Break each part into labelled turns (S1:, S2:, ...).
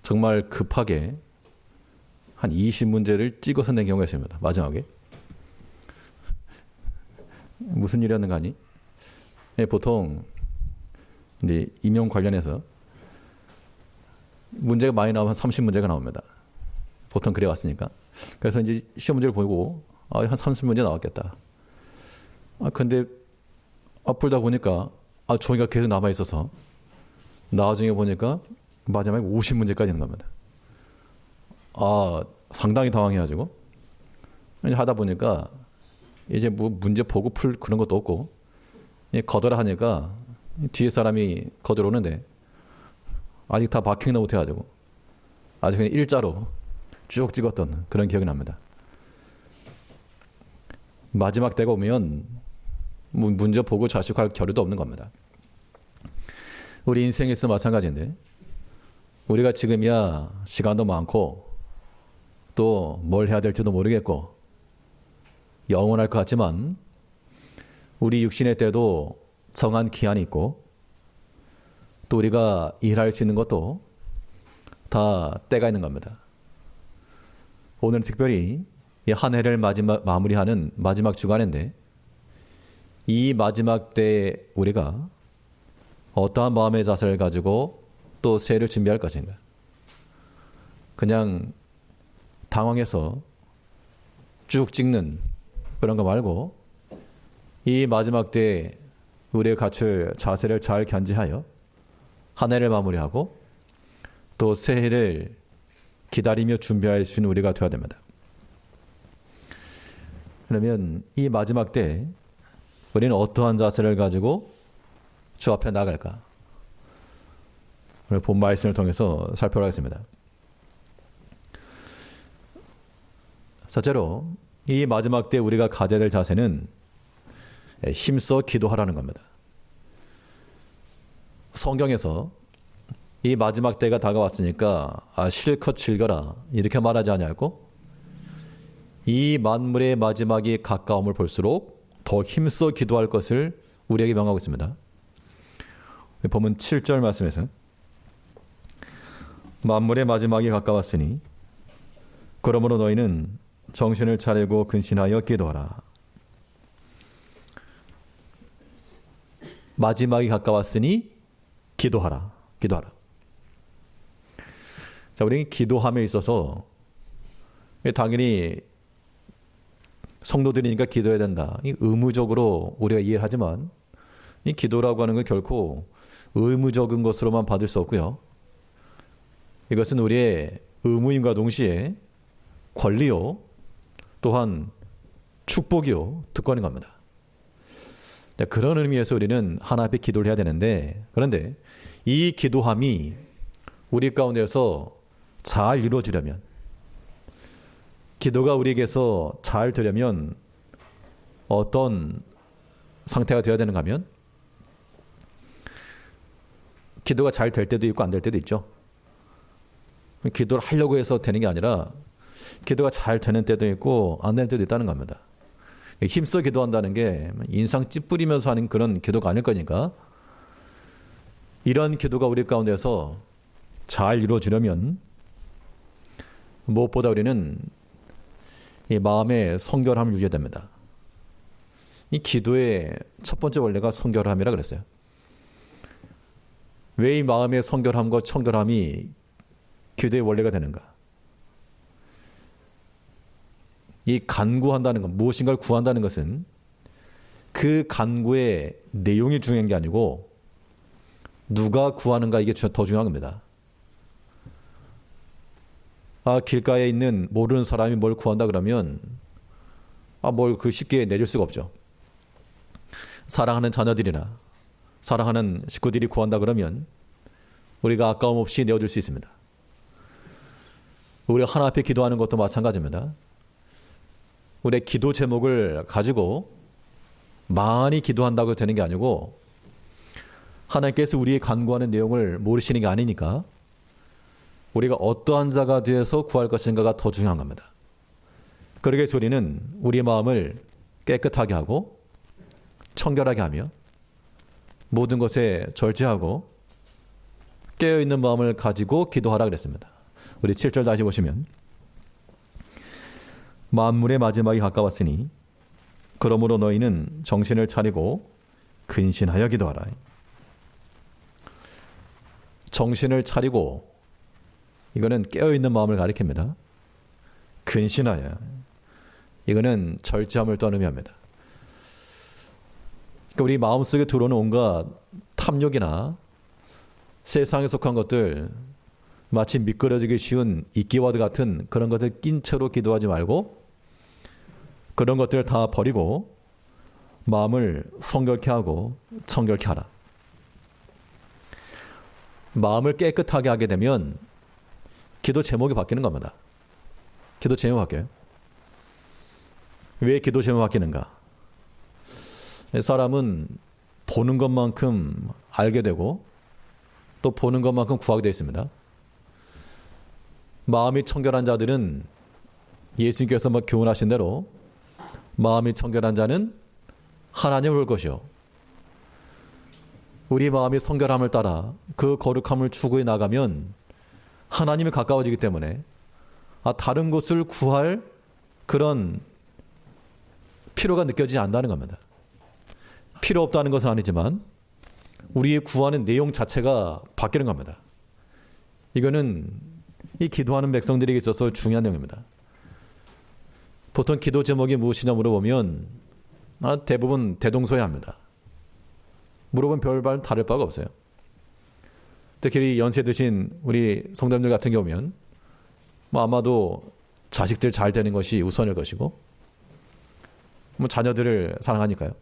S1: 정말 급하게 한 20문제를 찍어서 낸 경우가 있습니다. 마지막에. 무슨 일이었는가 하니? 예, 보통 이제 임용 관련해서 문제가 많이 나오면 30문제가 나옵니다. 보통 그래 왔으니까. 그래서 이제 시험 문제를 보고 한 30문제 나왔겠다. 근데 풀다 보니까 종이가 계속 남아 있어서 나중에 보니까 마지막에 50문제까지 있는 겁니다. 상당히 당황해가지고 하다 보니까 이제 뭐 문제 보고 풀 그런 것도 없고 거더라 하니까 뒤에 사람이 거들어 오는데 아직 다 마킹도 못 해가지고 아주 그냥 일자로 쭉 찍었던 그런 기억이 납니다. 마지막 때가 오면 문제 보고 자식할 겨를도 없는 겁니다. 우리 인생에서 마찬가지인데 우리가 지금이야 시간도 많고 또 뭘 해야 될지도 모르겠고 영원할 것 같지만 우리 육신의 때도 정한 기한이 있고 또 우리가 일할 수 있는 것도 다 때가 있는 겁니다. 오늘 특별히 이 한 해를 마무리하는 마지막 주간인데 이 마지막 때에 우리가 어떠한 마음의 자세를 가지고 또 새해를 준비할 것인가? 그냥 당황해서 쭉 찍는 그런 거 말고 이 마지막 때에 우리가 갖출 자세를 잘 견지하여 한 해를 마무리하고 또 새해를 기다리며 준비할 수 있는 우리가 되어야 됩니다. 그러면 이 마지막 때 우리는 어떠한 자세를 가지고 주 앞에 나갈까? 오늘 본 말씀을 통해서 살펴보겠습니다. 첫째로 이 마지막 때 우리가 가져야 될 자세는 힘써 기도하라는 겁니다. 성경에서 이 마지막 때가 다가왔으니까 실컷 즐겨라 이렇게 말하지 않냐고? 이 만물의 마지막이 가까움을 볼수록 더 힘써 기도할 것을 우리에게 명하고 있습니다. 보면 7절 말씀에서 만물의 마지막이 가까웠으니 그러므로 너희는 정신을 차리고 근신하여 기도하라. 마지막이 가까웠으니 기도하라. 기도하라. 자, 우리는 기도함에 있어서 당연히 성도들이니까 기도해야 된다. 의무적으로 우리가 이해를 하지만 이 기도라고 하는 건 결코 의무적인 것으로만 받을 수 없고요. 이것은 우리의 의무임과 동시에 권리요, 또한 축복이요, 특권인 겁니다. 자, 그런 의미에서 우리는 하나 앞에 기도를 해야 되는데, 그런데 이 기도함이 우리 가운데서 잘 이루어지려면, 기도가 우리에게서 잘 되려면 어떤 상태가 되어야 되는가 하면 기도가 잘 될 때도 있고 안 될 때도 있죠. 기도를 하려고 해서 되는 게 아니라 기도가 잘 되는 때도 있고 안 되는 때도 있다는 겁니다. 힘써 기도한다는 게 인상 찌푸리면서 하는 그런 기도가 아닐 거니까 이런 기도가 우리 가운데서 잘 이루어지려면 무엇보다 우리는 이 마음의 성결함을 유지해야 됩니다. 이 기도의 첫 번째 원리가 성결함이라 그랬어요. 왜 이 마음의 성결함과 청결함이 기도의 원리가 되는가? 이 간구한다는 것, 무엇인가를 구한다는 것은 그 간구의 내용이 중요한 게 아니고 누가 구하는가 이게 더 중요한 겁니다. 길가에 있는 모르는 사람이 뭘 구한다 그러면 뭘 그 쉽게 내줄 수가 없죠. 사랑하는 자녀들이나 사랑하는 식구들이 구한다 그러면 우리가 아까움 없이 내어줄 수 있습니다. 우리가 하나 앞에 기도하는 것도 마찬가지입니다. 우리의 기도 제목을 가지고 많이 기도한다고 되는 게 아니고 하나님께서 우리의 간구하는 내용을 모르시는 게 아니니까 우리가 어떠한 자가 되어서 구할 것인가가 더 중요한 겁니다. 그러게 우리는 우리의 마음을 깨끗하게 하고 청결하게 하며 모든 것에 절제하고 깨어있는 마음을 가지고 기도하라 그랬습니다. 우리 7절 다시 보시면 만물의 마지막이 가까웠으니 그러므로 너희는 정신을 차리고 근신하여 기도하라. 정신을 차리고, 이거는 깨어있는 마음을 가리킵니다. 근신하여, 이거는 절제함을 또 의미합니다. 그러니까 우리 마음속에 들어오는 온갖 탐욕이나 세상에 속한 것들, 마치 미끄러지기 쉬운 이끼와드 같은 그런 것을 낀 채로 기도하지 말고 그런 것들을 다 버리고 마음을 성결케 하고 청결케 하라. 마음을 깨끗하게 하게 되면 기도 제목이 바뀌는 겁니다. 기도 제목이 바뀌어요. 왜 기도 제목이 바뀌는가? 사람은 보는 것만큼 알게 되고 또 보는 것만큼 구하게 되어 있습니다. 마음이 청결한 자들은 예수님께서 교훈하신 대로 마음이 청결한 자는 하나님을 볼 것이요. 우리 마음이 성결함을 따라 그 거룩함을 추구해 나가면 하나님이 가까워지기 때문에 다른 곳을 구할 그런 필요가 느껴지지 않는다는 겁니다. 필요 없다는 것은 아니지만 우리의 구하는 내용 자체가 바뀌는 겁니다. 이거는 이 기도하는 백성들에게 있어서 중요한 내용입니다. 보통 기도 제목이 무엇이냐 물어보면 대부분 대동소이합니다. 물어보면 별반 다를 바가 없어요. 특히 연세 드신 우리 성도님들 같은 경우면 아마도 자식들 잘 되는 것이 우선일 것이고 자녀들을 사랑하니까요.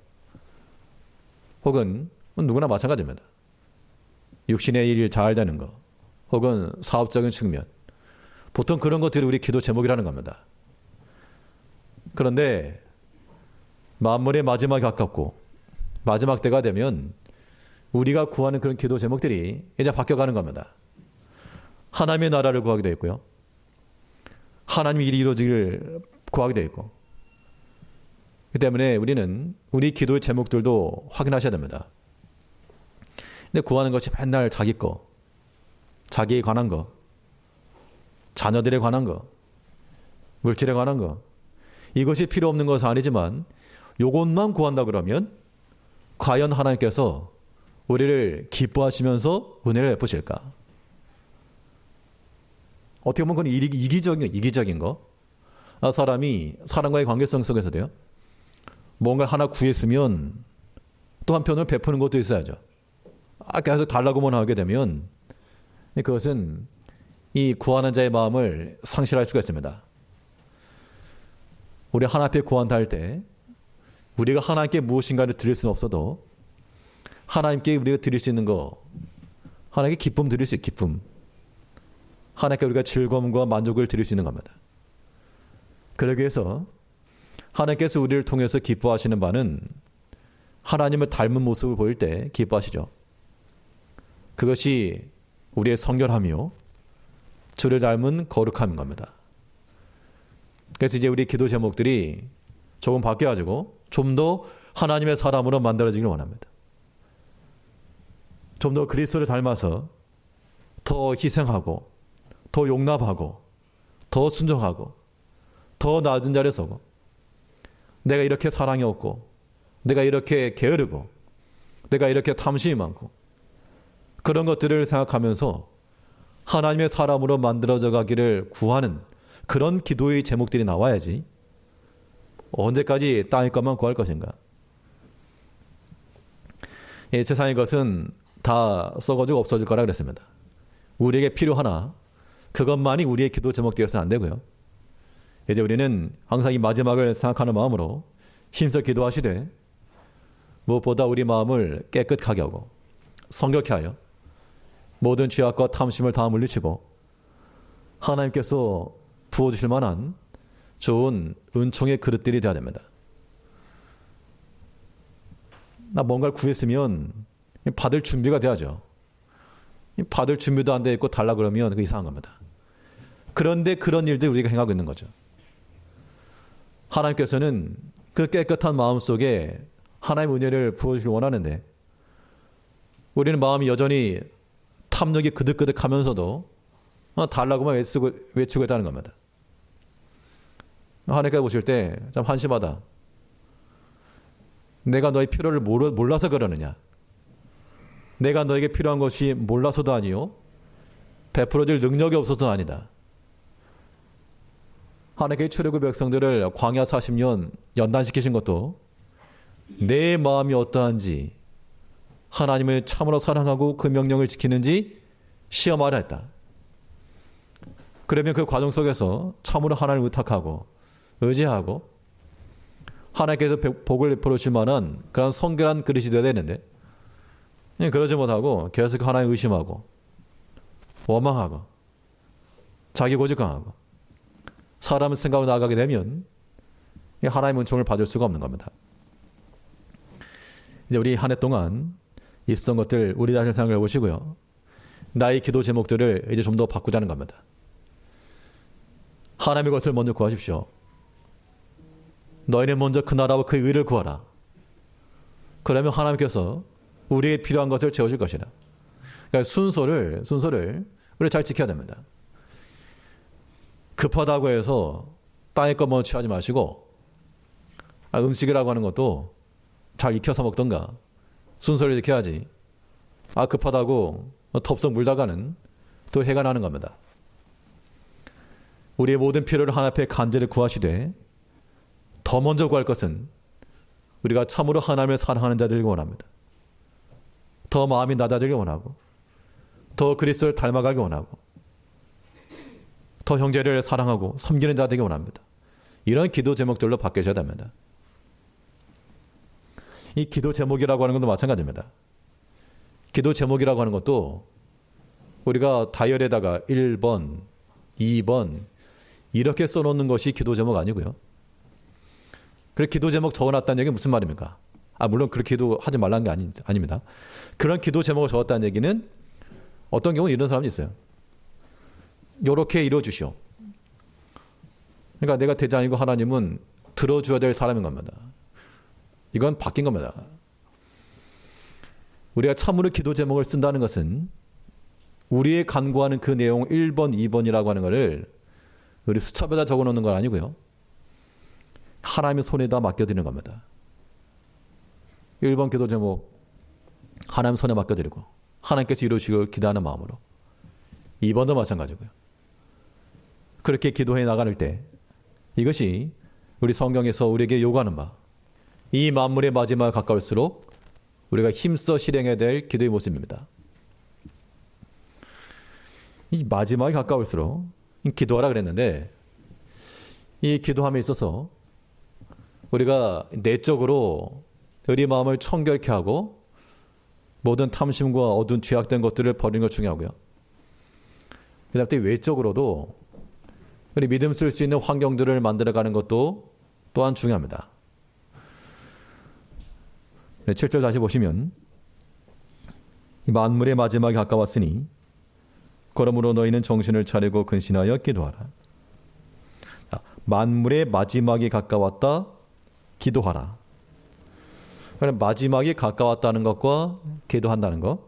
S1: 혹은 누구나 마찬가지입니다. 육신의 일이 잘 되는 것, 혹은 사업적인 측면, 보통 그런 것들이 우리 기도 제목이라는 겁니다. 그런데 만물의 마지막이 가깝고 마지막 때가 되면 우리가 구하는 그런 기도 제목들이 이제 바뀌어가는 겁니다. 하나님의 나라를 구하게 되어 있고요. 하나님의 일이 이루어지기를 구하게 되어 있고, 그 때문에 우리는 우리 기도의 제목들도 확인하셔야 됩니다. 근데 구하는 것이 맨날 자기 거, 자기에 관한 거, 자녀들에 관한 거, 물질에 관한 거, 이것이 필요 없는 것은 아니지만 이것만 구한다 그러면 과연 하나님께서 우리를 기뻐하시면서 은혜를 베푸실까? 어떻게 보면 그건 이기적인 거. 사람이 사람과의 관계성 속에서도요. 뭔가 하나 구했으면 또 한편으로 베푸는 것도 있어야죠. 계속 달라고만 하게 되면 그것은 이 구하는 자의 마음을 상실할 수가 있습니다. 우리 하나 앞에 구한다 할 때 우리가 하나님께 무엇인가를 드릴 수는 없어도 하나님께 우리가 드릴 수 있는 거, 하나님께 기쁨 드릴 수 있는 기쁨, 하나님께 우리가 즐거움과 만족을 드릴 수 있는 겁니다. 그러기 위해서 하나님께서 우리를 통해서 기뻐하시는 바는 하나님을 닮은 모습을 보일 때 기뻐하시죠. 그것이 우리의 성결함이요 주를 닮은 거룩함인 겁니다. 그래서 이제 우리 기도 제목들이 조금 바뀌어가지고 좀 더 하나님의 사람으로 만들어지길 원합니다. 좀 더 그리스도를 닮아서 더 희생하고 더 용납하고 더 순종하고 더 낮은 자리에 서고, 내가 이렇게 사랑이 없고 내가 이렇게 게으르고 내가 이렇게 탐심이 많고 그런 것들을 생각하면서 하나님의 사람으로 만들어져 가기를 구하는 그런 기도의 제목들이 나와야지 언제까지 땅의 것만 구할 것인가. 세상의 것은 다 썩어지고 없어질 거라 그랬습니다. 우리에게 필요하나 그것만이 우리의 기도 제목 되어서는 안 되고요. 이제 우리는 항상 이 마지막을 생각하는 마음으로 힘써 기도하시되 무엇보다 우리 마음을 깨끗하게 하고 성결케 하여 모든 죄악과 탐심을 다 물리치고 하나님께서 부어주실 만한 좋은 은총의 그릇들이 되어야 됩니다. 나 뭔가를 구했으면 받을 준비가 돼야죠. 받을 준비도 안 돼 있고 달라 그러면 그게 이상한 겁니다. 그런데 그런 일들 우리가 행하고 있는 거죠. 하나님께서는 그 깨끗한 마음 속에 하나님의 은혜를 부어주시길 원하는데 우리는 마음이 여전히 탐욕이 그득그득하면서도 달라고만 외치고 있다는 겁니다. 하나님께서 보실 때 참 한심하다. 내가 너의 필요를 몰라서 그러느냐? 내가 너에게 필요한 것이 몰라서도 아니요, 베풀어줄 능력이 없어서도 아니다. 하나님께서 출애굽 백성들을 광야 40년 연단시키신 것도 내 마음이 어떠한지, 하나님을 참으로 사랑하고 그 명령을 지키는지 시험하려 했다. 그러면 그 과정 속에서 참으로 하나님을 의탁하고 의지하고 하나님께서 복을 베풀어 줄 만한 그런 성결한 그릇이 되어야 되는데, 그러지 못하고 계속 하나님 의심하고 원망하고 자기 고집강하고 사람을 생각하고 나아가게 되면 하나님의 은총을 받을 수가 없는 겁니다. 이제 우리 한 해 동안 있었던 것들 우리 자신을 생각해 보시고요, 나의 기도 제목들을 이제 좀 더 바꾸자는 겁니다. 하나님의 것을 먼저 구하십시오. 너희는 먼저 그 나라와 그 의를 구하라. 그러면 하나님께서 우리의 필요한 것을 채우실 것이라. 그러니까 순서를 우리 잘 지켜야 됩니다. 급하다고 해서 땅의 것만 취하지 마시고, 음식이라고 하는 것도 잘 익혀서 먹던가 순서를 지켜야지. 급하다고 덥석 물다가는 또 해가 나는 겁니다. 우리의 모든 필요를 하나님 앞에 간절히 구하시되, 더 먼저 구할 것은 우리가 참으로 하나님을 사랑하는 자들을 원합니다. 더 마음이 낮아지길 원하고, 더 그리스도를 닮아가기 원하고, 더 형제를 사랑하고 섬기는 자 되기 원합니다. 이런 기도 제목들로 바뀌셔야 됩니다. 이 기도 제목이라고 하는 것도 마찬가지입니다. 기도 제목이라고 하는 것도 우리가 다이어리에다가 1번, 2번 이렇게 써놓는 것이 기도 제목 아니고요. 그래, 기도 제목 적어놨다는 얘기는 무슨 말입니까? 물론 그렇게 기도하지 말라는 게 아닙니다. 그런 기도 제목을 적었다는 얘기는 어떤 경우는 이런 사람이 있어요. 요렇게 이루어주시오. 그러니까 내가 대장이고 하나님은 들어줘야 될 사람인 겁니다. 이건 바뀐 겁니다. 우리가 참으로 기도 제목을 쓴다는 것은 우리의 간구하는 그 내용 1번, 2번이라고 하는 것을 우리 수첩에다 적어놓는 건 아니고요, 하나님의 손에다 맡겨드리는 겁니다. 1번 기도 제목 하나님 손에 맡겨드리고 하나님께서 이루시길 기대하는 마음으로, 2번도 마찬가지고요. 그렇게 기도해 나갈 때 이것이 우리 성경에서 우리에게 요구하는 바, 이 만물의 마지막에 가까울수록 우리가 힘써 실행해야 될 기도의 모습입니다. 이 마지막에 가까울수록 기도하라 그랬는데, 이 기도함에 있어서 우리가 내적으로 우리 마음을 청결케 하고 모든 탐심과 어두운 죄악된 것들을 버리는 것 중요하고요, 그 다음에 외적으로도 우리 믿음 쓸 수 있는 환경들을 만들어가는 것도 또한 중요합니다. 7절 다시 보시면, 만물의 마지막이 가까웠으니 그러므로 너희는 정신을 차리고 근신하여 기도하라. 만물의 마지막이 가까웠다, 기도하라. 그럼 마지막이 가까웠다는 것과 기도한다는 것,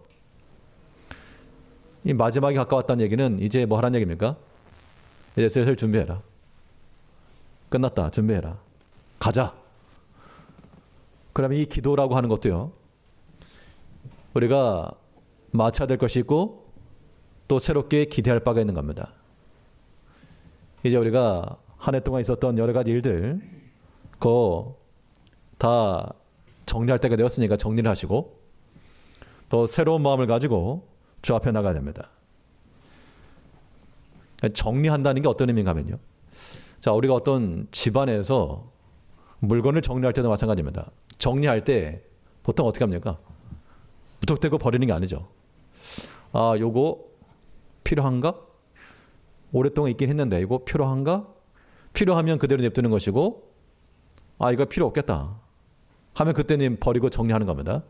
S1: 이 마지막이 가까웠다는 얘기는 이제 뭐 하라는 얘기입니까? 이제 슬슬 준비해라. 끝났다. 준비해라. 가자. 그러면 이 기도라고 하는 것도요, 우리가 마쳐야 될 것이 있고 또 새롭게 기대할 바가 있는 겁니다. 이제 우리가 한 해 동안 있었던 여러 가지 일들 그거 다 정리할 때가 되었으니까 정리를 하시고 또 새로운 마음을 가지고 주 앞에 나가야 됩니다. 정리한다는 게 어떤 의미인가 하면요, 자, 우리가 어떤 집안에서 물건을 정리할 때도 마찬가지입니다. 정리할 때 보통 어떻게 합니까? 무턱대고 버리는 게 아니죠. 요거 필요한가? 오랫동안 있긴 했는데 이거 필요한가? 필요하면 그대로 냅두는 것이고, 이거 필요 없겠다 하면 그때는 버리고 정리하는 겁니다.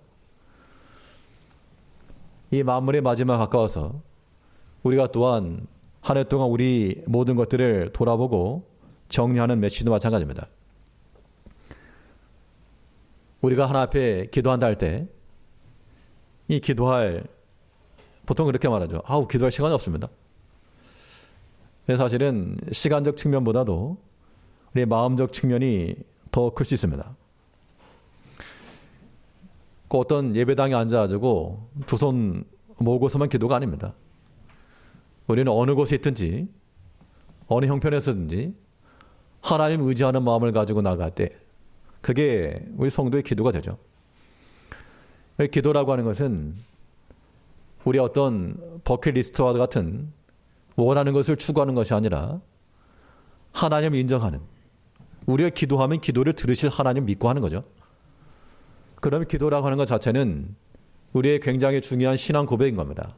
S1: 이 만물의 마지막 가까워서 우리가 또한 한 해 동안 우리 모든 것들을 돌아보고 정리하는 메시지도 마찬가지입니다. 우리가 하나 앞에 기도한다 할 때 이 기도할, 보통 그렇게 말하죠. 기도할 시간이 없습니다. 사실은 시간적 측면보다도 우리의 마음적 측면이 더 클 수 있습니다. 그 어떤 예배당에 앉아가지고 두 손 모으고서만 기도가 아닙니다. 우리는 어느 곳에 있든지 어느 형편에서든지 하나님 의지하는 마음을 가지고 나갈 때 그게 우리 성도의 기도가 되죠. 기도라고 하는 것은 우리 어떤 버킷리스트와 같은 원하는 것을 추구하는 것이 아니라 하나님을 인정하는, 우리가 기도하면 기도를 들으실 하나님 믿고 하는 거죠. 그러면 기도라고 하는 것 자체는 우리의 굉장히 중요한 신앙 고백인 겁니다.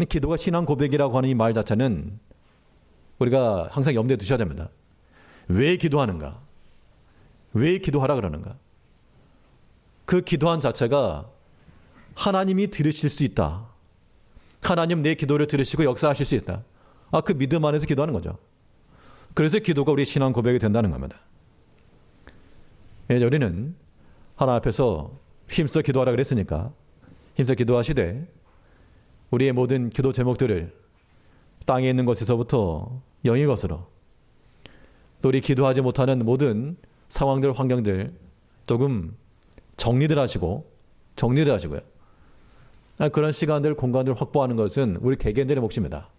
S1: 기도가 신앙 고백이라고 하는 이 말 자체는 우리가 항상 염두에 두셔야 됩니다. 왜 기도하는가? 왜 기도하라 그러는가? 그 기도한 자체가 하나님이 들으실 수 있다. 하나님 내 기도를 들으시고 역사하실 수 있다. 그 믿음 안에서 기도하는 거죠. 그래서 기도가 우리 신앙 고백이 된다는 겁니다. 우리는 하나님 앞에서 힘써 기도하라 그랬으니까 힘써 기도하시되 우리의 모든 기도 제목들을 땅에 있는 것에서부터 영의 것으로, 또 우리 기도하지 못하는 모든 상황들, 환경들 조금 정리들 하시고요. 그런 시간들, 공간들을 확보하는 것은 우리 개개인들의 몫입니다.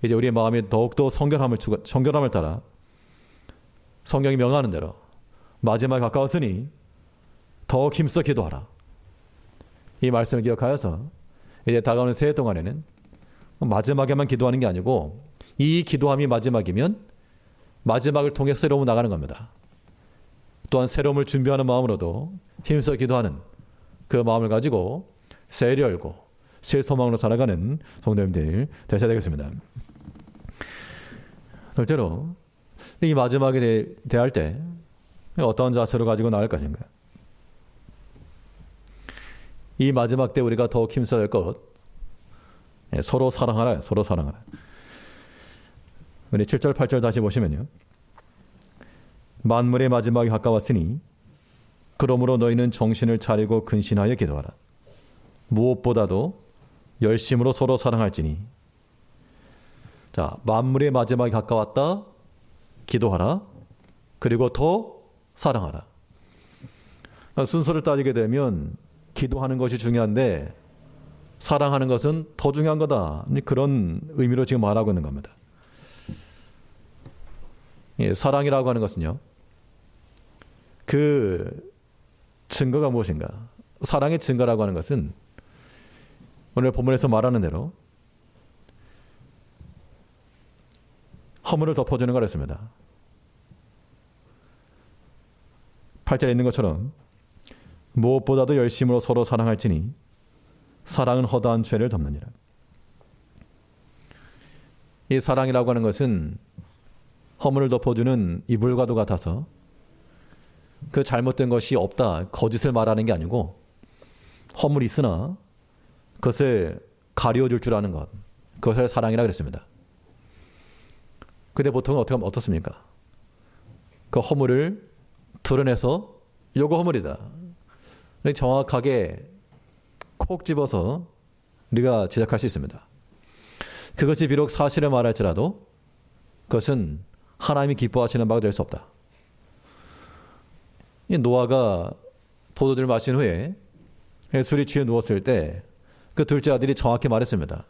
S1: 이제 우리의 마음이 더욱더 성결함을 따라 성경이 명하는 대로 마지막에 가까웠으니 더욱 힘써 기도하라. 이 말씀을 기억하여서 이제 다가오는 새해 동안에는 마지막에만 기도하는 게 아니고 이 기도함이 마지막이면 마지막을 통해 새로움을 나가는 겁니다. 또한 새로움을 준비하는 마음으로도 힘써 기도하는 그 마음을 가지고 새해를 열고 새 소망으로 살아가는 성도님들 되셔야 되겠습니다. 둘째로 이 마지막에 대할 때 어떤 자세로 가지고 나갈 것인가? 이 마지막 때 우리가 더욱 힘써야 할 것, 서로 사랑하라. 서로 사랑하라. 우리 7절 8절 다시 보시면요. 만물의 마지막이 가까웠으니 그러므로 너희는 정신을 차리고 근신하여 기도하라. 무엇보다도 열심으로 서로 사랑할지니. 자, 만물의 마지막이 가까웠다. 기도하라. 그리고 더 사랑하라. 순서를 따지게 되면 기도하는 것이 중요한데 사랑하는 것은 더 중요한 거다. 그런 의미로 지금 말하고 있는 겁니다. 사랑이라고 하는 것은요. 그 증거가 무엇인가? 사랑의 증거라고 하는 것은 오늘 본문에서 말하는 대로 허물을 덮어주는 거랬습니다. 8절에 있는 것처럼 무엇보다도 열심으로 서로 사랑할지니 사랑은 허다한 죄를 덮느니라. 이 사랑이라고 하는 것은 허물을 덮어주는 이불과도 같아서 그 잘못된 것이 없다, 거짓을 말하는 게 아니고 허물이 있으나 그것을 가려줄 줄 아는 것, 그것을 사랑이라고 그랬습니다. 근데 보통은 어떻습니까? 그 허물을 드러내서 요거 허물이다. 정확하게 콕 집어서 우리가 지적할 수 있습니다. 그것이 비록 사실을 말할지라도 그것은 하나님이 기뻐하시는 바가 될 수 없다. 노아가 포도주를 마신 후에 술에 취해 누웠을 때 그 둘째 아들이 정확히 말했습니다.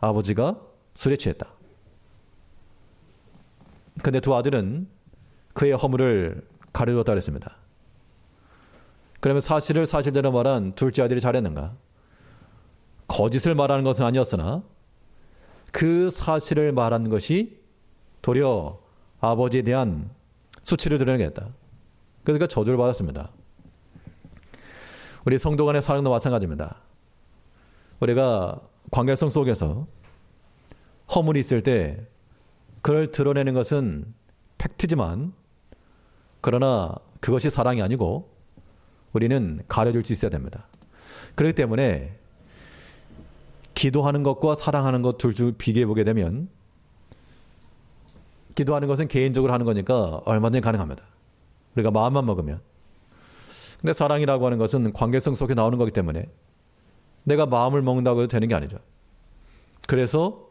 S1: 아버지가 술에 취했다. 근데 두 아들은 그의 허물을 가려줬다 그랬습니다. 그러면 사실을 사실대로 말한 둘째 아들이 잘했는가? 거짓을 말하는 것은 아니었으나 그 사실을 말한 것이 도리어 아버지에 대한 수치를 드러내겠다. 그러니까 저주를 받았습니다. 우리 성도 간의 사랑도 마찬가지입니다. 우리가 관계성 속에서 허물이 있을 때 그걸 드러내는 것은 팩트지만 그러나 그것이 사랑이 아니고 우리는 가려줄 수 있어야 됩니다. 그렇기 때문에 기도하는 것과 사랑하는 것 둘 중 비교해 보게 되면 기도하는 것은 개인적으로 하는 거니까 얼마든지 가능합니다. 우리가 마음만 먹으면. 근데 사랑이라고 하는 것은 관계성 속에 나오는 거기 때문에 내가 마음을 먹는다고 해도 되는 게 아니죠. 그래서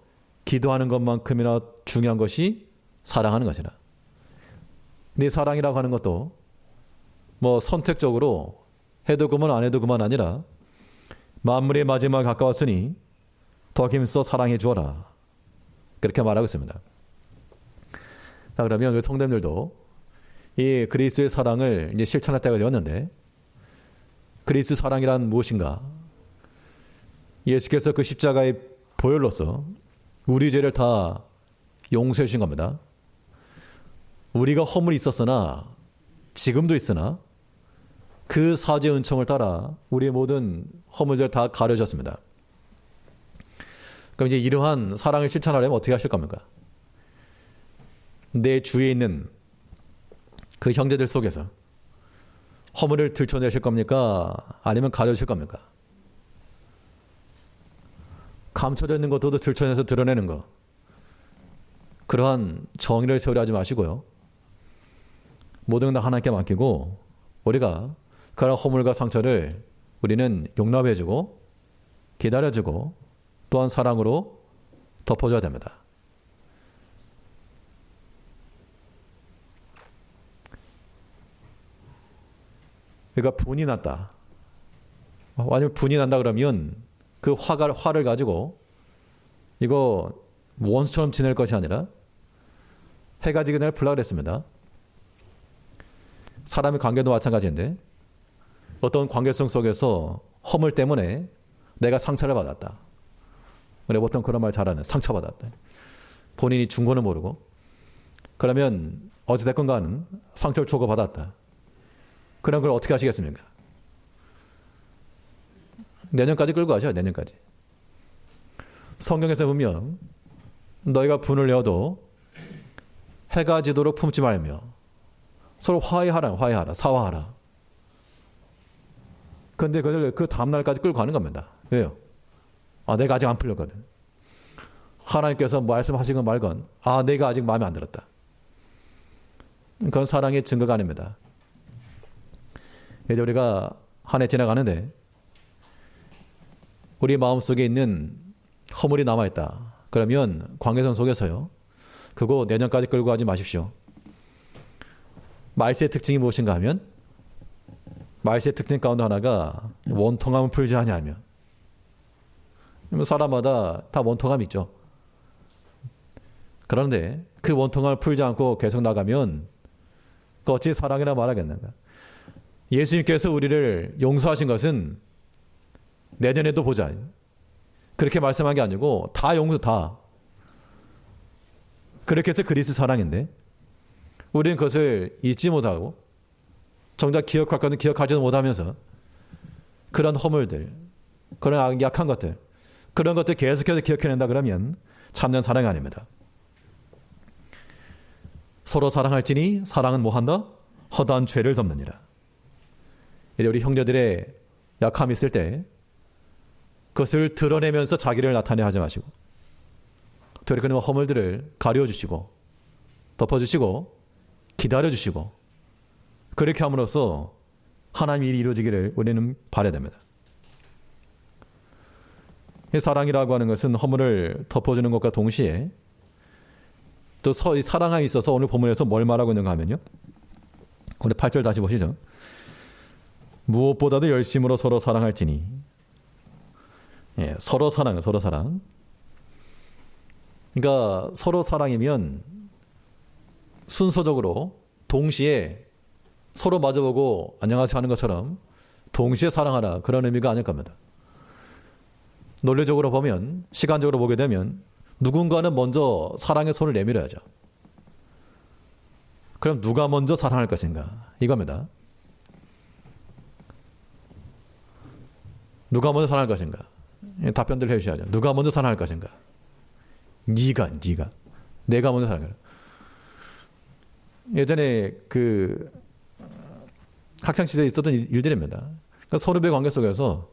S1: 기도하는 것만큼이나 중요한 것이 사랑하는 것이라. 네 사랑이라고 하는 것도 뭐 선택적으로 해도 그만 안 해도 그만 아니라 만물의 마지막에 가까웠으니 더 힘써 사랑해 주어라. 그렇게 말하고 있습니다. 자, 그러면 그 성도님들도 이 그리스도의 사랑을 이제 실천할 때가 되었는데, 그리스도 사랑이란 무엇인가? 예수께서 그 십자가의 보혈로서 우리 죄를 다 용서해 주신 겁니다. 우리가 허물이 있었으나 지금도 있으나 그 사죄의 은총을 따라 우리의 모든 허물들 다 가려졌습니다. 그럼 이제 이러한 사랑을 실천하려면 어떻게 하실 겁니까? 내 주위에 있는 그 형제들 속에서 허물을 들춰내실 겁니까? 아니면 가려주실 겁니까? 감춰져 있는 것도 들춰내서 드러내는 것. 그러한 정의를 세우려 하지 마시고요. 모든 다 하나님께 맡기고 우리가 그런 허물과 상처를 우리는 용납해주고 기다려주고 또한 사랑으로 덮어줘야 됩니다. 그러니까 분이 났다. 만약 분이 난다 그러면 그 화를 가지고 이거 원수처럼 지낼 것이 아니라 해가 지기 전에 풀라 그랬습니다. 사람의 관계도 마찬가지인데 어떤 관계성 속에서 허물 때문에 내가 상처를 받았다. 우리 보통 그런 말 잘하는 상처받았다. 본인이 준 거는 모르고 그러면 어찌됐건 간은 상처를 주고받았다. 그럼 그걸 어떻게 하시겠습니까? 내년까지 끌고 가죠. 내년까지. 성경에서 보면 너희가 분을 내어도 해가 지도록 품지 말며 서로 화해하라. 사화하라. 그런데 그들 그 다음날까지 끌고 가는 겁니다. 왜요? 내가 아직 안 풀렸거든. 하나님께서 말씀하시건 말건 내가 아직 마음에 안 들었다. 그건 사랑의 증거가 아닙니다. 이제 우리가 한 해 지나가는데 우리 마음속에 있는 허물이 남아있다. 그러면 관계성 속에서요. 그거 내년까지 끌고 가지 마십시오. 말세의 특징이 무엇인가 하면 말세의 특징 가운데 하나가 원통함을 풀지 아니하며 사람마다 다 원통함이 있죠. 그런데 그 원통함을 풀지 않고 계속 나가면 그 어찌 사랑이라 말하겠는가. 예수님께서 우리를 용서하신 것은 내년에도 보자. 그렇게 말씀한 게 아니고 다 용서 다. 그렇게 해서 그리스도 사랑인데 우리는 그것을 잊지 못하고 정작 기억할 것은 기억하지도 못하면서 그런 허물들, 그런 약한 것들, 그런 것들 계속해서 기억해낸다 그러면 참된 사랑이 아닙니다. 서로 사랑할지니 사랑은 뭐한다? 허다한 죄를 덮느니라. 우리 형제들의 약함이 있을 때 그것을 드러내면서 자기를 나타내 하지 마시고 되려 그런 허물들을 가려주시고 덮어주시고 기다려주시고 그렇게 함으로써 하나님의 일이 이루어지기를 우리는 바라야 됩니다. 사랑이라고 하는 것은 허물을 덮어주는 것과 동시에 또 사랑에 있어서 오늘 본문에서 뭘 말하고 있는가 하면요. 우리 8절 다시 보시죠. 무엇보다도 열심으로 서로 사랑할지니. 서로 사랑. 그러니까 서로 사랑이면 순서적으로 동시에 서로 마주보고 안녕하세요 하는 것처럼 동시에 사랑하라 그런 의미가 아닐 겁니다. 논리적으로 보면 시간적으로 보게 되면 누군가는 먼저 사랑의 손을 내밀어야죠. 그럼 누가 먼저 사랑할 것인가 이겁니다. 누가 먼저 사랑할 것인가? 답변들 해주셔야죠. 누가 먼저 사랑할 것인가? 네가. 내가 먼저 사랑할. 예전에 그 학창시절에 있었던 일들입니다. 그러니까 선후배 관계 속에서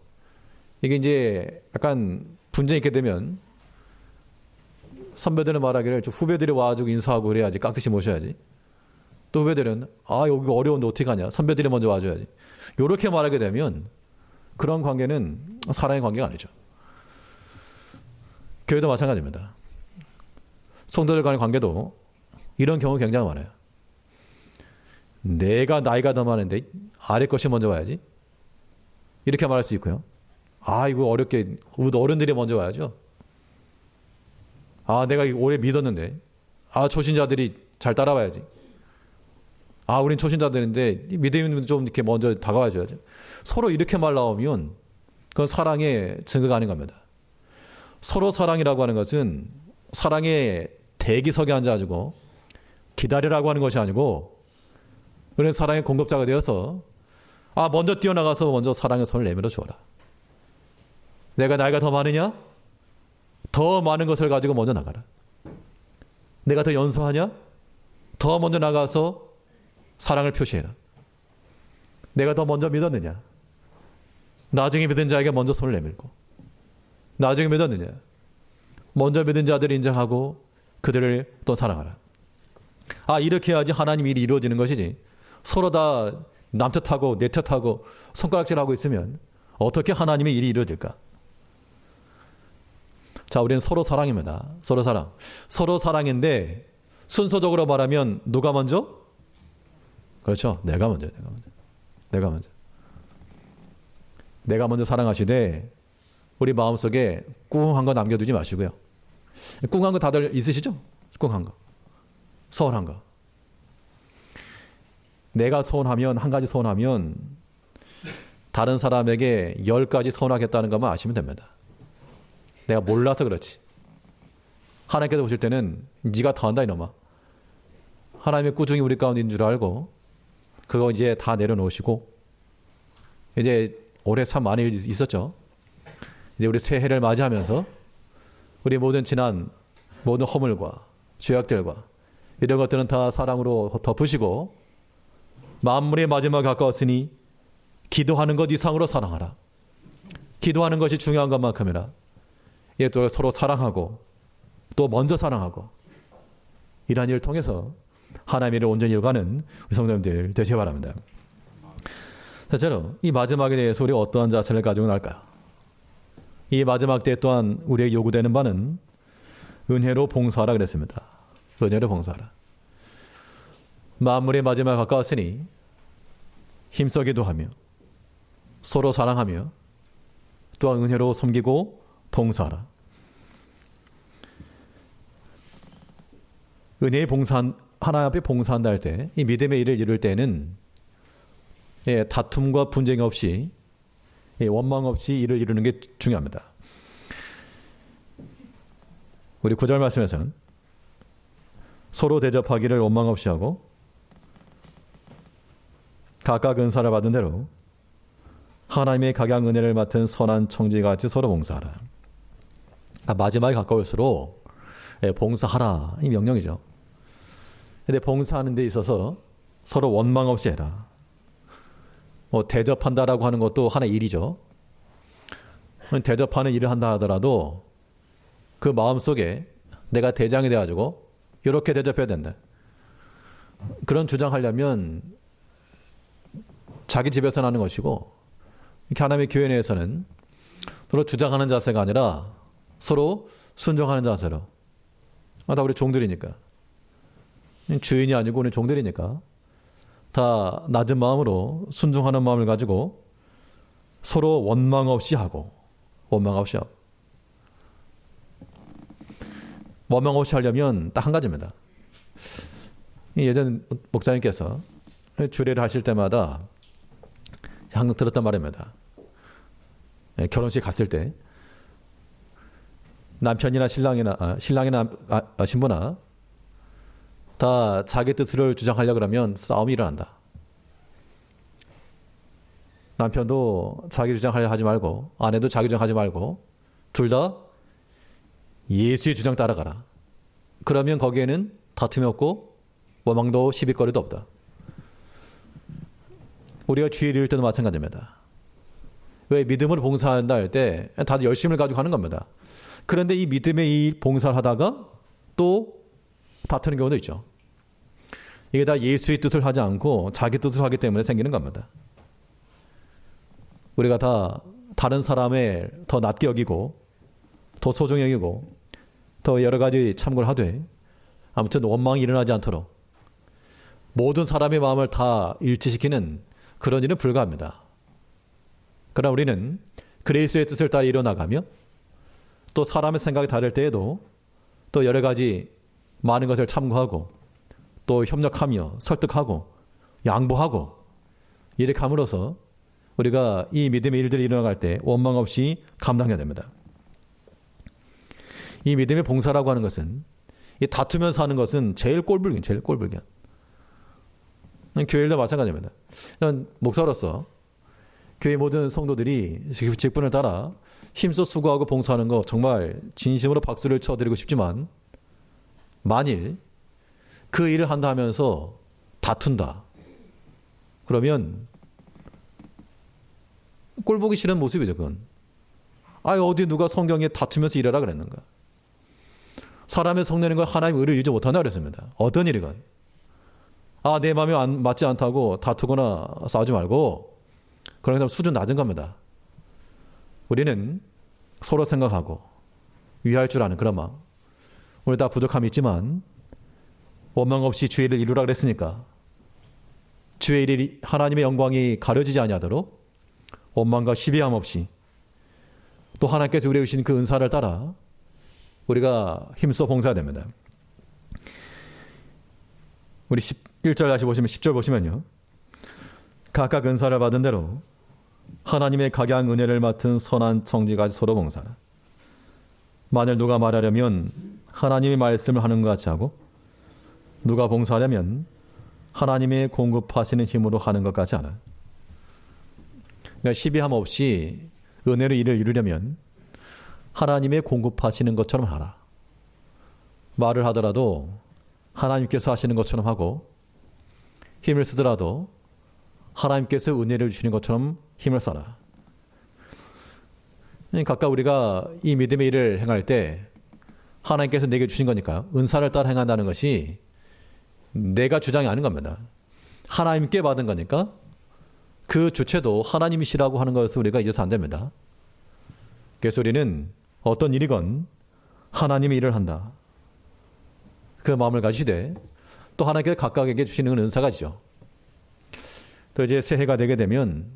S1: 이게 이제 약간 분쟁이 있게 되면 선배들은 말하기를 좀 후배들이 와가지고 인사하고 그래야지 깍듯이 모셔야지. 또 후배들은 여기 어려운데 어떻게 하냐. 선배들이 먼저 와줘야지. 이렇게 말하게 되면 그런 관계는 사랑의 관계가 아니죠. 교회도 마찬가지입니다. 성도들 간의 관계도 이런 경우 굉장히 많아요. 내가 나이가 더 많은데 아래 것이 먼저 와야지. 이렇게 말할 수 있고요. 아, 이거 어렵게 어른들이 먼저 와야죠. 아, 내가 오래 믿었는데. 아, 초신자들이 잘 따라와야지. 아, 우린 초신자들인데 믿음이 좀 이렇게 먼저 다가와줘야죠. 서로 이렇게 말 나오면 그건 사랑의 증거가 아닌 겁니다. 서로 사랑이라고 하는 것은 사랑의 대기석에 앉아가지고 기다리라고 하는 것이 아니고 우리는 사랑의 공급자가 되어서 먼저 뛰어나가서 먼저 사랑의 손을 내밀어 주어라. 내가 나이가 더 많으냐? 더 많은 것을 가지고 먼저 나가라. 내가 더 연소하냐? 더 먼저 나가서 사랑을 표시해라. 내가 더 먼저 믿었느냐? 나중에 믿은 자에게 먼저 손을 내밀고, 나중에 믿었느냐? 먼저 믿은 자들을 인정하고 그들을 또 사랑하라. 이렇게 해야지 하나님 일이 이루어지는 것이지. 서로 다 남 탓하고 내 탓하고 손가락질하고 있으면 어떻게 하나님의 일이 이루어질까? 자, 우리는 서로 사랑입니다. 서로 사랑. 서로 사랑인데 순서적으로 말하면 누가 먼저? 그렇죠. 내가 먼저. 내가 먼저 사랑하시되 우리 마음속에 꿍한 거 남겨두지 마시고요. 꿍한 거 다들 있으시죠? 꿍한 거. 서운한 거. 내가 서운하면, 한 가지 서운하면 다른 사람에게 10가지 서운하겠다는 것만 아시면 됩니다. 내가 몰라서 그렇지. 하나님께서 보실 때는 네가 더한다 이놈아. 하나님의 꾸중이 우리 가운데 있는 줄 알고 그거 이제 다 내려놓으시고, 이제 올해 참 많은 일이 있었죠. 이제 우리 새해를 맞이하면서 우리 모든 지난 모든 허물과 죄악들과 이런 것들은 다 사랑으로 덮으시고 만물의 마지막에 가까웠으니 기도하는 것 이상으로 사랑하라. 기도하는 것이 중요한 것만큼이라. 예, 또 서로 사랑하고 또 먼저 사랑하고 이러한 일을 통해서 하나님의 일을 온전히 이루어가는 우리 성도님들 되시기 바랍니다. 첫째로 이 마지막에 대해서 우리가 어떠한 자세를 가지고 나갈까요? 이 마지막 때 또한 우리에게 요구되는 바는 은혜로 봉사하라 그랬습니다. 은혜로 봉사하라. 만물의 마지막에 가까웠으니 힘써 기도하며 서로 사랑하며 또한 은혜로 섬기고 봉사하라. 은혜의 봉사, 하나님 앞에 봉사한다 할 때, 이 믿음의 일을 이룰 때는 다툼과 분쟁이 없이, 원망 없이 일을 이루는 게 중요합니다. 우리 9절 말씀에서는 서로 대접하기를 원망 없이 하고 각각 은사를 받은 대로 하나님의 각양 은혜를 맡은 선한 청지같이 서로 봉사하라. 마지막에 가까울수록 봉사하라, 이 명령이죠. 근데 봉사하는 데 있어서 서로 원망 없이 해라. 대접한다라고 하는 것도 하나의 일이죠. 대접하는 일을 한다 하더라도 그 마음속에 내가 대장이 돼가지고 이렇게 대접해야 된다. 그런 주장하려면 자기 집에서 하는 것이고, 하나님의 교회 내에서는 서로 주장하는 자세가 아니라 서로 순종하는 자세로. 다 우리 종들이니까. 주인이 아니고 우리 종들이니까 다 낮은 마음으로 순종하는 마음을 가지고 서로 원망 없이 하고, 원망 없이 하고. 원망 없이 하려면 딱 한 가지입니다. 예전 목사님께서 주례를 하실 때마다 항상 들었단 말입니다. 결혼식 갔을 때 남편이나 신랑이나 신부나 다 자기 뜻을 주장하려고 그러면 싸움이 일어난다. 남편도 자기 주장하려 하지 말고 아내도 자기 주장하지 말고 둘 다 예수의 주장 따라가라. 그러면 거기에는 다툼이 없고 원망도 시비거리도 없다. 우리가 주의를 이룰 때도 마찬가지입니다. 왜 믿음으로 봉사한다 할 때 다들 열심을 가지고 하는 겁니다. 그런데 이 믿음의 이 봉사를 하다가 또 다투는 경우도 있죠. 이게 다 예수의 뜻을 하지 않고 자기 뜻을 하기 때문에 생기는 겁니다. 우리가 다 다른 사람을 더 낮게 여기고 더 소중히 여기고 더 여러 가지 참고를 하되 아무튼 원망이 일어나지 않도록 모든 사람의 마음을 다 일치시키는 그런 일은 불가합니다. 그러나 우리는 그리스도의 뜻을 따라 이뤄나가며 또 사람의 생각이 다를 때에도 또 여러 가지 많은 것을 참고하고 또 협력하며 설득하고 양보하고 이렇게 함으로써 우리가 이 믿음의 일들이 일어나갈 때 원망 없이 감당해야 됩니다. 이 믿음의 봉사라고 하는 것은 이 다투면서 하는 것은 제일 꼴불견, 제일 꼴불견. 교회일도 마찬가지입니다. 목사로서 교회 모든 성도들이 직분을 따라 힘써 수고하고 봉사하는 거 정말 진심으로 박수를 쳐드리고 싶지만 만일 그 일을 한다 하면서 다툰다. 그러면 꼴보기 싫은 모습이죠. 그건. 어디 누가 성경에 다투면서 일하라 그랬는가. 사람의 성내는 걸 하나님 의를 유지 못한다 그랬습니다. 어떤 일이건. 내 마음에 맞지 않다고 다투거나 싸우지 말고 그런 사람 수준 낮은 겁니다. 우리는 서로 생각하고 위할 줄 아는 그런 마음. 우리 다 부족함이 있지만 원망 없이 주의 일을 이루라 그랬으니까 주의 일이 하나님의 영광이 가려지지 아니하도록 원망과 시비함 없이 또 하나님께서 우리에게 주신 그 은사를 따라 우리가 힘써 봉사해야 됩니다. 우리 1절 다시 보시면 10절 보시면요. 각각 은사를 받은 대로 하나님의 각양 은혜를 맡은 선한 청지까지 서로 봉사하라. 만일 누가 말하려면 하나님의 말씀을 하는 것 같이 하고 누가 봉사하려면 하나님의 공급하시는 힘으로 하는 것 같이 하라. 그러니까 시비함 없이 은혜로 일을 이루려면 하나님의 공급하시는 것처럼 하라. 말을 하더라도 하나님께서 하시는 것처럼 하고 힘을 쓰더라도 하나님께서 은혜를 주시는 것처럼 힘을 써라. 각각 우리가 이 믿음의 일을 행할 때 하나님께서 내게 주신 거니까 은사를 따라 행한다는 것이 내가 주장이 아닌 겁니다. 하나님께 받은 거니까 그 주체도 하나님이시라고 하는 것을 우리가 잊어서 안 됩니다. 그래서 우리는 어떤 일이건 하나님의 일을 한다. 그 마음을 가지되 또 하나님께서 각각에게 주시는 은사가지죠. 또 이제 새해가 되게 되면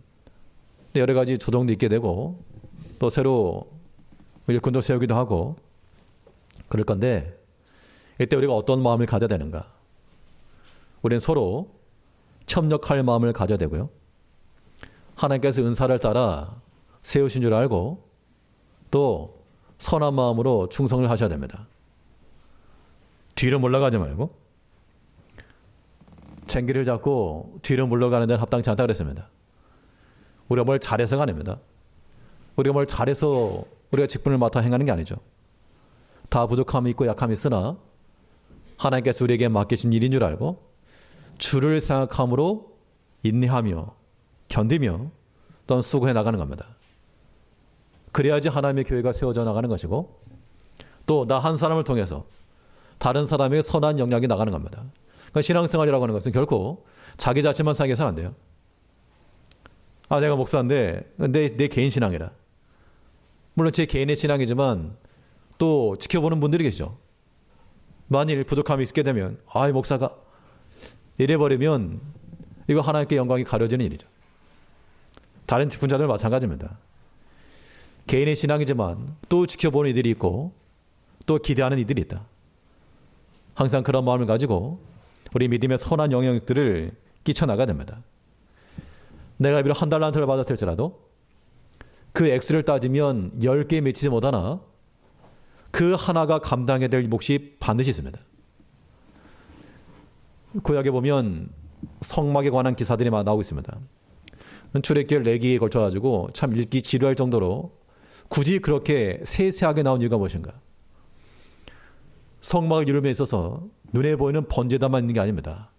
S1: 여러 가지 조정도 있게 되고 또 새로 일꾼도 세우기도 하고 그럴 건데 이때 우리가 어떤 마음을 가져야 되는가? 우리는 서로 협력할 마음을 가져야 되고요. 하나님께서 은사를 따라 세우신 줄 알고 또 선한 마음으로 충성을 하셔야 됩니다. 뒤로 물러가지 말고 챙기를 잡고 뒤로 물러가는 데는 합당치 않다 그랬습니다. 우리가 뭘 잘해서가 아닙니다. 우리가 뭘 잘해서 우리가 직분을 맡아 행하는 게 아니죠. 다 부족함이 있고 약함이 있으나 하나님께서 우리에게 맡기신 일인 줄 알고 주를 생각함으로 인내하며 견디며 또는 수고해 나가는 겁니다. 그래야지 하나님의 교회가 세워져 나가는 것이고 또 나 한 사람을 통해서 다른 사람에게 선한 영향이 나가는 겁니다. 그러니까 신앙생활이라고 하는 것은 결코 자기 자신만 생각해서는 안 돼요. 내가 목사인데 내 개인 신앙이라. 물론 제 개인의 신앙이지만 또 지켜보는 분들이 계시죠. 만일 부족함이 있게 되면 이 목사가 이래버리면 이거 하나님께 영광이 가려지는 일이죠. 다른 직분자들 마찬가지입니다. 개인의 신앙이지만 또 지켜보는 이들이 있고 또 기대하는 이들이 있다. 항상 그런 마음을 가지고 우리 믿음의 선한 영향력들을 끼쳐나가야 됩니다. 내가 비록 한 달란트를 받았을지라도 그 액수를 따지면 10개에 미치지 못하나 그 하나가 감당해야 될 몫이 반드시 있습니다. 구약에 보면 성막에 관한 기사들이 많이 나오고 있습니다. 출애굽기 4기에 걸쳐가지고 참 읽기 지루할 정도로 굳이 그렇게 세세하게 나온 이유가 무엇인가? 성막을 이룸에 있어서 눈에 보이는 번제단만 있는 게 아닙니다.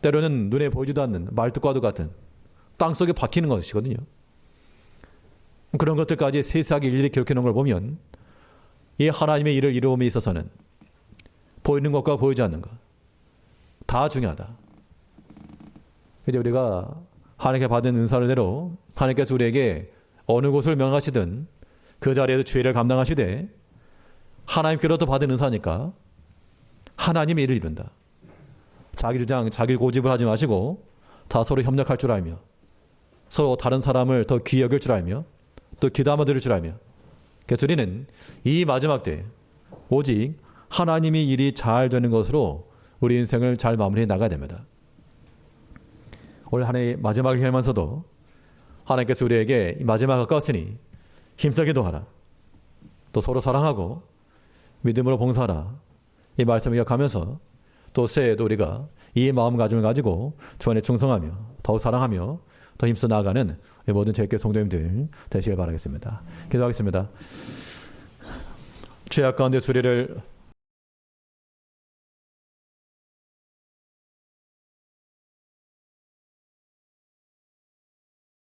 S1: 때로는 눈에 보이지도 않는 말뚝과도 같은 땅속에 박히는 것이거든요. 그런 것들까지 세세하게 일일이 기록해 놓은 걸 보면 이 하나님의 일을 이루음에 있어서는 보이는 것과 보이지 않는 것 다 중요하다. 이제 우리가 하나님께 받은 은사를 대로 하나님께서 우리에게 어느 곳을 명하시든 그 자리에서 주의를 감당하시되 하나님께로부터 받은 은사니까 하나님의 일을 이룬다. 자기 주장, 자기 고집을 하지 마시고 다 서로 협력할 줄 알며 서로 다른 사람을 더 귀히 여길 줄 알며 또 기도하며 들을 줄 알며 그래서 우리는 이 마지막 때 오직 하나님의 일이 잘 되는 것으로 우리 인생을 잘 마무리해 나가야 됩니다. 올 한 해의 마지막을 향하면서도 하나님께서 우리에게 이 마지막 가까웠으니 힘써 기도하라. 또 서로 사랑하고 믿음으로 봉사하라. 이 말씀을 기억하면서 또 새해에도 우리가 이 마음가짐을 가지고 주 안에 충성하며 더욱 사랑하며 더 힘써 나아가는 모든 제게 성도님들 되시길 바라겠습니다. 기도하겠습니다. 죄악 가운데 수리를